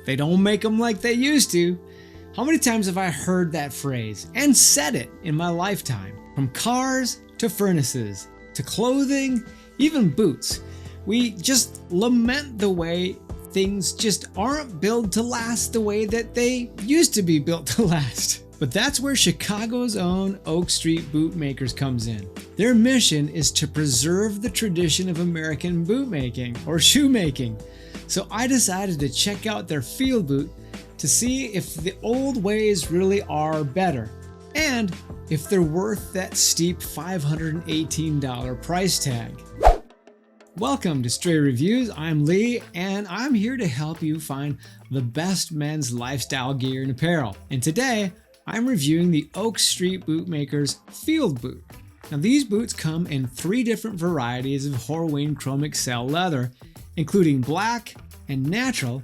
They don't make them like they used to. How many times have I heard that phrase and said it in my lifetime? From cars to furnaces to clothing, even boots. We just lament the way things just aren't built to last the way that they used to be built to last. But that's where Chicago's own Oak Street Bootmakers comes in. Their mission is to preserve the tradition of American bootmaking or shoemaking. So I decided to check out their field boot to see if the old ways really are better and if they're worth that steep $518 price tag. Welcome to Stray Reviews. I'm Lee and I'm here to help you find the best men's lifestyle gear and apparel. And today I'm reviewing the Oak Street Bootmakers Field Boot. Now these boots come in 3 different varieties of Horween Chromexcel leather, including black and natural,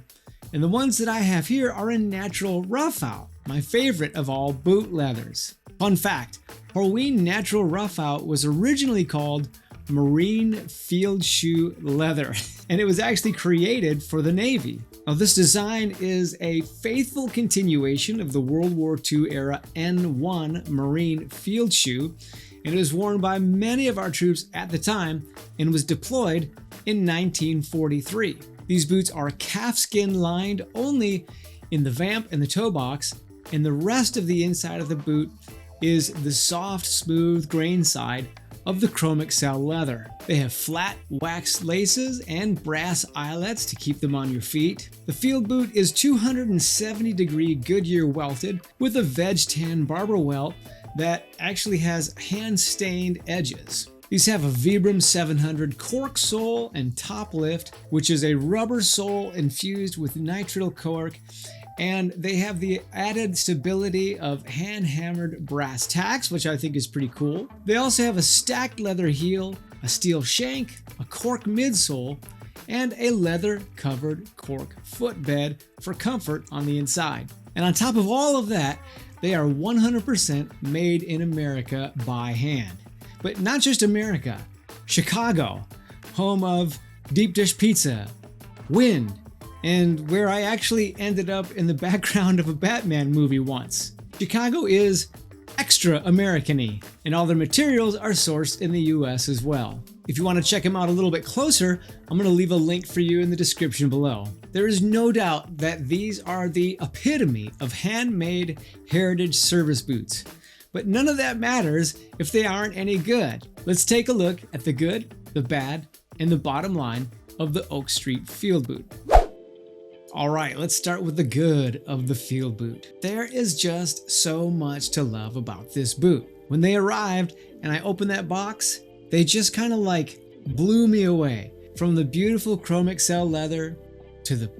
and the ones that I have here are in natural roughout, my favorite of all boot leathers. Fun fact, Horween Natural Roughout was originally called Marine Field Shoe Leather, and it was actually created for the Navy. Now this design is a faithful continuation of the World War II era N1 Marine Field Shoe, and it was worn by many of our troops at the time and was deployed in 1943. These boots are calfskin lined only in the vamp and the toe box, and the rest of the inside of the boot is the soft, smooth grain side of the Chromexcel leather. They have flat wax laces and brass eyelets to keep them on your feet. The field boot is 270 degree Goodyear welted with a veg tan barber welt that actually has hand-stained edges. These have a Vibram 700 cork sole and top lift, which is a rubber sole infused with nitrile cork, and they have the added stability of hand-hammered brass tacks, which I think is pretty cool. They also have a stacked leather heel, a steel shank, a cork midsole, and a leather-covered cork footbed for comfort on the inside. And on top of all of that, they are 100% made in America by hand. But not just America. Chicago, home of deep dish pizza, wind, and where I actually ended up in the background of a Batman movie once. Chicago is extra American-y, and all their materials are sourced in the US as well. If you want to check them out a little bit closer, I'm going to leave a link for you in the description below. There is no doubt that these are the epitome of handmade heritage service boots. But none of that matters if they aren't any good. Let's take a look at the good, the bad, and the bottom line of the Oak Street Field Boot. Alright, let's start with the good of the field boot. There is just so much to love about this boot. When they arrived and I opened that box, they just kind of like blew me away. From the beautiful Chromexcel leather to the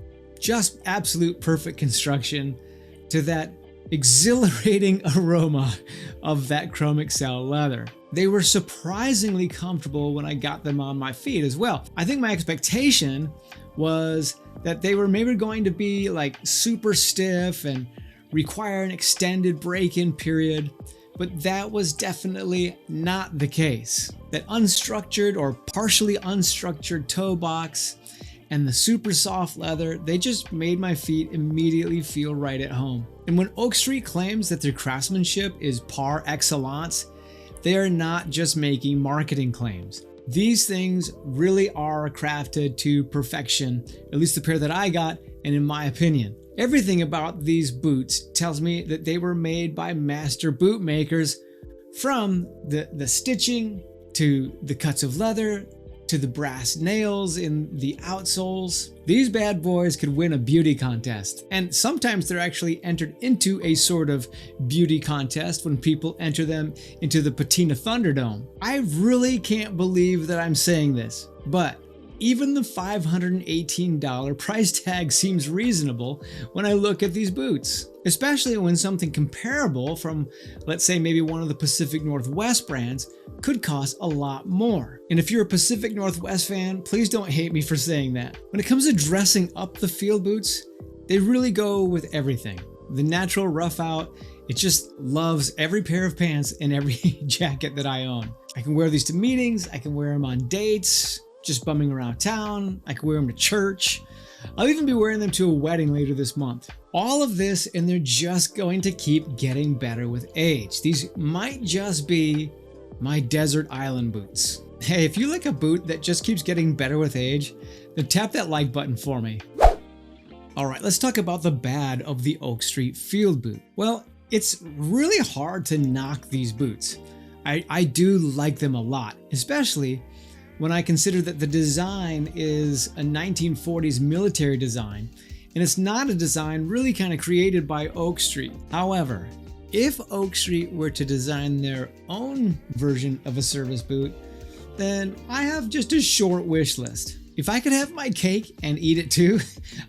just absolute perfect construction to that exhilarating aroma of that Chromexcel leather. They were surprisingly comfortable when I got them on my feet as well. I think my expectation was that they were maybe going to be like super stiff and require an extended break-in period, but that was definitely not the case. That unstructured or partially unstructured toe box and the super soft leather, they just made my feet immediately feel right at home. And when Oak Street claims that their craftsmanship is par excellence, they are not just making marketing claims. These things really are crafted to perfection, at least the pair that I got, and in my opinion. Everything about these boots tells me that they were made by master bootmakers, from the stitching to the cuts of leather to the brass nails in the outsoles. These bad boys could win a beauty contest, and sometimes they're actually entered into a sort of beauty contest when people enter them into the Patina Thunderdome. I really can't believe that I'm saying this, but even the $518 price tag seems reasonable when I look at these boots, especially when something comparable from, let's say, maybe one of the Pacific Northwest brands could cost a lot more. And if you're a Pacific Northwest fan, please don't hate me for saying that. When it comes to dressing up the field boots, they really go with everything. The natural roughout, it just loves every pair of pants and every jacket that I own. I can wear these to meetings, I can wear them on dates, just bumming around town, I can wear them to church. I'll even be wearing them to a wedding later this month. All of this, and they're just going to keep getting better with age. These might just be my desert island boots. Hey, if you like a boot that just keeps getting better with age, then tap that like button for me. Alright, let's talk about the bad of the Oak Street Field boot. Well, it's really hard to knock these boots. I do like them a lot, especially when I consider that the design is a 1940s military design, and it's not a design really kind of created by Oak Street. However, if Oak Street were to design their own version of a service boot, then I have just a short wish list. If I could have my cake and eat it too,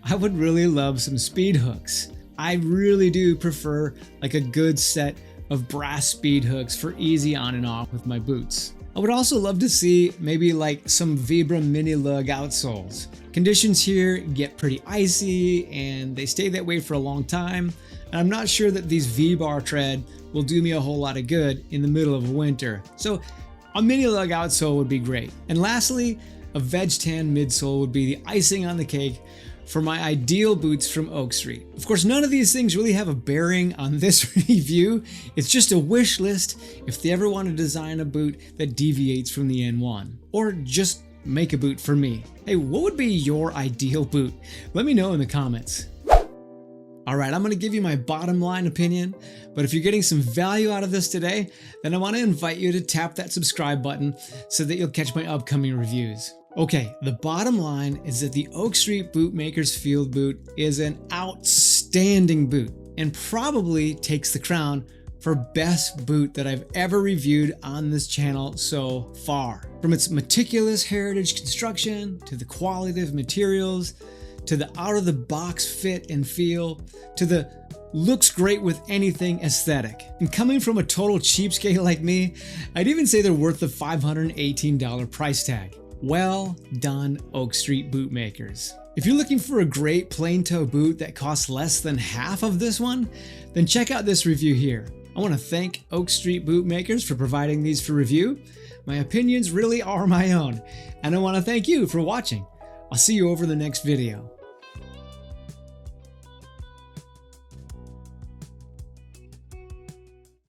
I would really love some speed hooks. I really do prefer like a good set of brass speed hooks for easy on and off with my boots. I would also love to see maybe like some Vibram mini lug outsoles. Conditions here get pretty icy and they stay that way for a long time, and I'm not sure that these V-bar tread will do me a whole lot of good in the middle of winter. So a mini lug outsole would be great. And lastly, a veg tan midsole would be the icing on the cake for my ideal boots from Oak Street. Of course, none of these things really have a bearing on this review. It's just a wish list if they ever want to design a boot that deviates from the N1, or just make a boot for me. Hey, what would be your ideal boot? Let me know in the comments. Alright, I'm going to give you my bottom line opinion, but if you're getting some value out of this today, then I want to invite you to tap that subscribe button so that you'll catch my upcoming reviews. Okay, the bottom line is that the Oak Street Bootmakers Field Boot is an outstanding boot and probably takes the crown for best boot that I've ever reviewed on this channel so far. From its meticulous heritage construction, to the quality of materials, to the out-of-the-box fit and feel, to the looks great with anything aesthetic. And coming from a total cheapskate like me, I'd even say they're worth the $518 price tag. Well done, Oak Street Bootmakers. If you're looking for a great plain toe boot that costs less than half of this one, then check out this review here. I want to thank Oak Street Bootmakers for providing these for review. My opinions really are my own, and I want to thank you for watching. I'll see you over the next video.